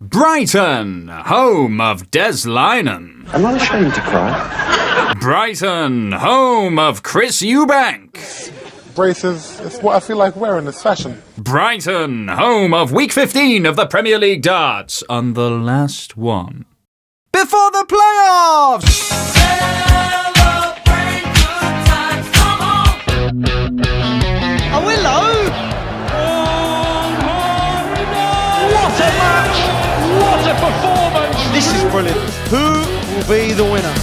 Brighton, home of Des Lynam. I'm not ashamed to cry. Brighton, home of Chris Eubank. Braces is what I feel like wearing, it's fashion. Brighton, home of Week 15 of the Premier League darts, and the last one before the playoffs! Celebrate good times, come on! Oh, hello! What a match! What a performance! This is brilliant. Who will be the winner?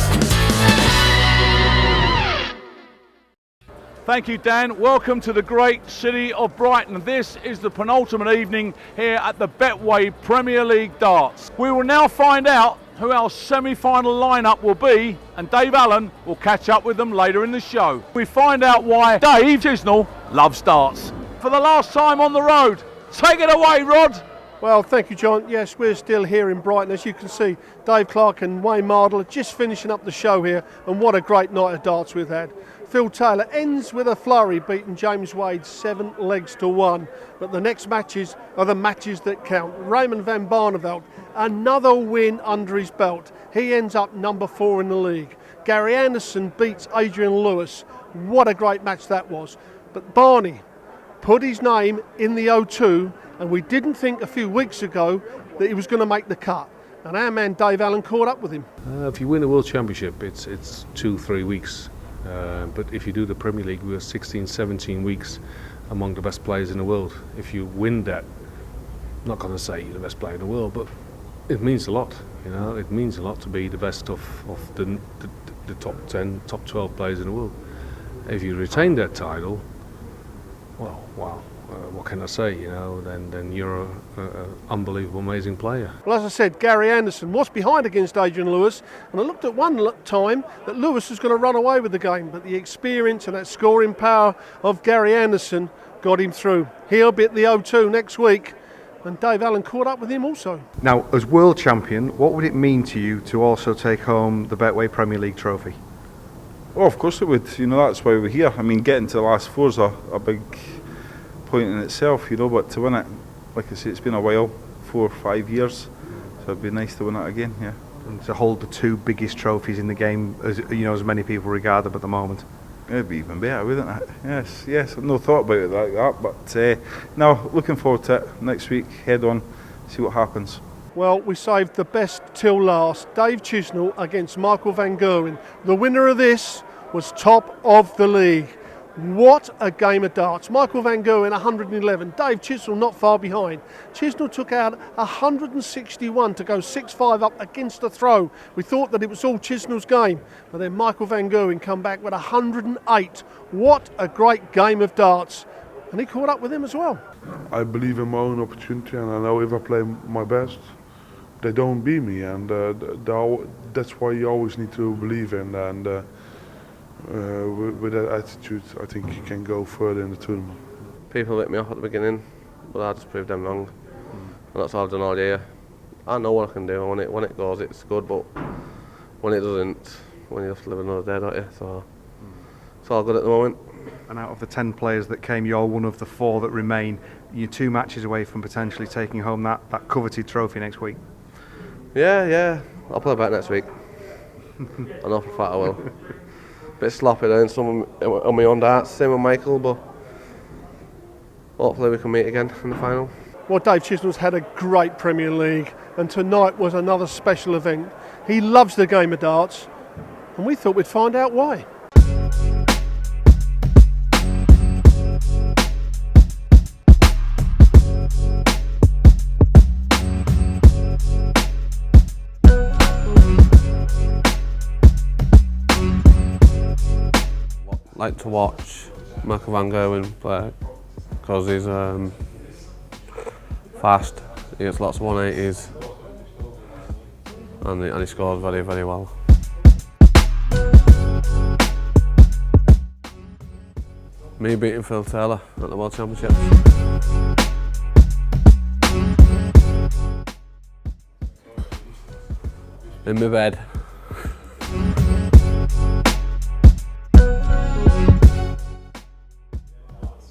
Thank you, Dan. Welcome to the great city of Brighton. This is the penultimate evening here at the Betway Premier League darts. We will now find out who our semi-final lineup will be, and Dave Allen will catch up with them later in the show. We find out why Dave Chisnall loves darts. For the last time on the road, take it away, Rod. Well, thank you, John. Yes, we're still here in Brighton. As you can see, Dave Clark and Wayne Mardle are just finishing up the show here, and what a great night of darts we've had. Phil Taylor ends with a flurry, beating James Wade 7 legs to 1. But the next matches are the matches that count. Raymond van Barneveld, another win under his belt. He ends up number 4 in the league. Gary Anderson beats Adrian Lewis. What a great match that was. But Barney put his name in the O2, and we didn't think a few weeks ago that he was going to make the cut. And our man Dave Allen caught up with him. If you win a World Championship, it's 2-3 weeks. But if you do the Premier League, we're 16, 17 weeks among the best players in the world. If you win that, I'm not going to say you're the best player in the world, but it means a lot. You know, it means a lot to be the best of the top 10, top 12 players in the world. If you retain that title, well, wow. What can I say? You know, then you're an unbelievable, amazing player. Well, as I said, Gary Anderson was behind against Adrian Lewis, and I looked at one time that Lewis was going to run away with the game, but the experience and that scoring power of Gary Anderson got him through. He'll be at the O2 next week, and Dave Allen caught up with him also. Now, as world champion, what would it mean to you to also take home the Betway Premier League trophy? Oh, of course it would. You know, that's why we're here. I mean, getting to the last four is a big point in itself, you know, but to win it, like I say, it's been a while, 4 or 5 years, so it'd be nice to win it again, yeah. And to hold the 2 biggest trophies in the game, as you know, as many people regard them at the moment. It'd be even better, wouldn't it? Yes, I've no thought about it like that, but no, looking forward to it. Next week, head on, see what happens. Well, we saved the best till last. Dave Chisnall against Michael van Gerwen. The winner of this was top of the league. What a game of darts. Michael van Gerwen 111, Dave Chisnall not far behind. Chisnall took out 161 to go 6-5 up against the throw. We thought that it was all Chisnall's game, but then Michael van Gerwen come back with 108. What a great game of darts. And he caught up with him as well. I believe in my own opportunity, and I know if I play my best, they don't beat me, and that's why you always need to believe in, and with that attitude, I think you can go further in the tournament. People let me off at the beginning, but I just proved them wrong, and that's all I've done all year. I know what I can do, and when it goes, it's good, but when it doesn't, when you have to live another day, don't you? So it's all good at the moment. And out of the 10 players that came, you're one of the 4 that remain. You're 2 matches away from potentially taking home that coveted trophy next week. Yeah, I'll play back next week. I know for a fact I will. Bit sloppy then, some on my own darts, same with Michael, but hopefully we can meet again in the final. Well, Dave Chisnall's had a great Premier League, and tonight was another special event. He loves the game of darts, and we thought we'd find out why. Like to watch Michael van Gerwen play because he's fast, he gets lots of 180s and he scores very, very well. Me beating Phil Taylor at the World Championships. In my bed.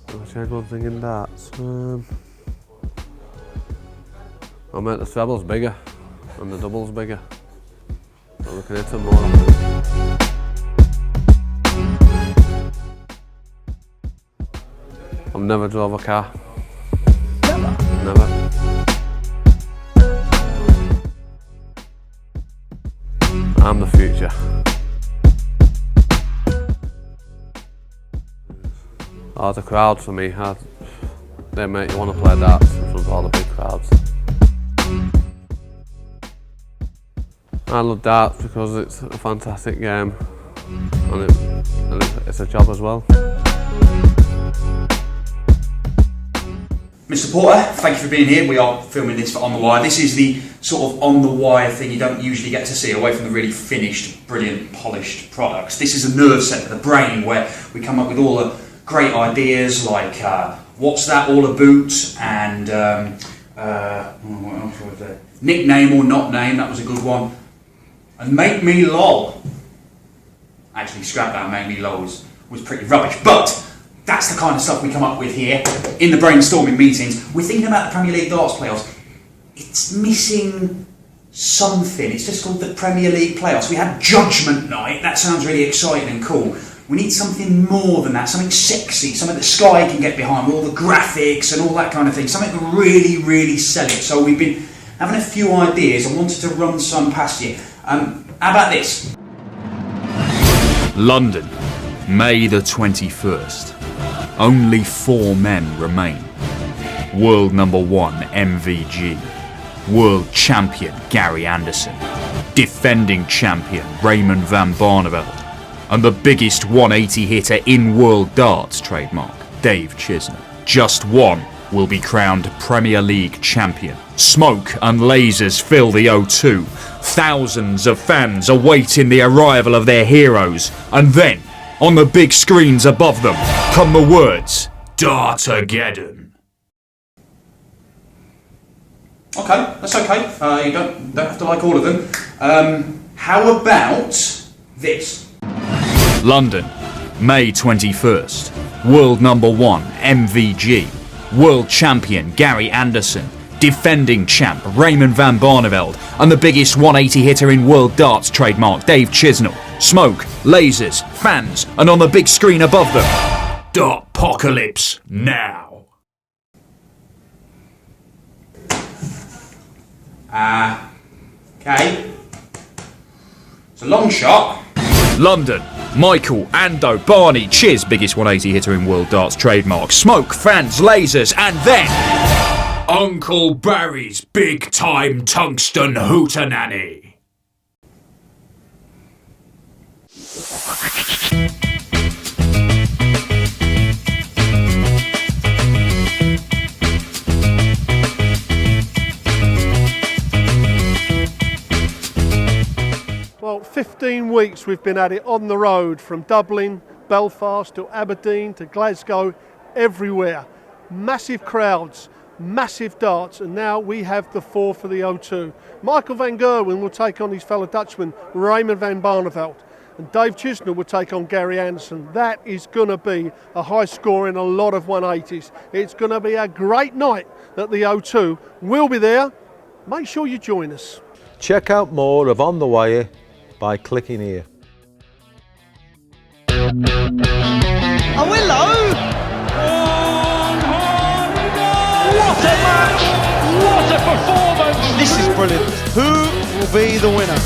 I'll change one thing in darts. I'll make the trebles bigger and the doubles bigger, so we can hit them more. I've never drove a car. Never. I'm the future. Oh, the crowd for me, they make you want to play darts in front of all the big crowds. I love darts because it's a fantastic game and it's a job as well. Mr. Porter, thank you for being here. We are filming this for On The Wire. This is the sort of on the wire thing you don't usually get to see, away from the really finished, brilliant, polished products. This is a nerve centre, the brain, where we come up with all the great ideas like what's that all about, and what else was there? Nickname or not name, that was a good one. And make me lol. Actually, scrap that, make me lol was pretty rubbish, but that's the kind of stuff we come up with here in the brainstorming meetings. We're thinking about the Premier League darts playoffs. It's missing something. It's just called the Premier League playoffs. We had Judgment Night. That sounds really exciting and cool. We need something more than that, something sexy, something that Sky can get behind with all the graphics and all that kind of thing, something that really, really sell it. So we've been having a few ideas. I wanted to run some past you. How about this? London, May the 21st. Only 4 men remain. World number 1 MVG. World champion Gary Anderson. Defending champion Raymond van Barneveld. And the biggest 180 hitter in world darts, trademark, Dave Chisnall. Just one will be crowned Premier League champion. Smoke and lasers fill the O2. Thousands of fans awaiting the arrival of their heroes. And then, on the big screens above them, come the words, Dartageddon. Okay, that's okay. You don't have to like all of them. How about this? London, May 21st. World number 1 MVG. World champion Gary Anderson. Defending champ Raymond van Barneveld. And the biggest 180 hitter in world darts, trademark Dave Chisnall. Smoke, lasers, fans, and on the big screen above them, Dartpocalypse now. Okay. It's a long shot. London, Michael, Ando, Barney, Chiz, biggest 180 hitter in world darts, trademark. Smoke, fans, lasers, and then Uncle Barry's big time tungsten hootenanny. Well, 15 weeks we've been at it on the road, from Dublin, Belfast to Aberdeen to Glasgow, everywhere. Massive crowds, massive darts, and now we have the 4 for the O2. Michael van Gerwen will take on his fellow Dutchman, Raymond van Barneveld, and Dave Chisnall will take on Gary Anderson. That is going to be a high score in a lot of 180s. It's going to be a great night at the O2. We'll be there. Make sure you join us. Check out more of On The Wire by clicking here. Oh, hello! What a match! What a performance! This is brilliant. Who will be the winner?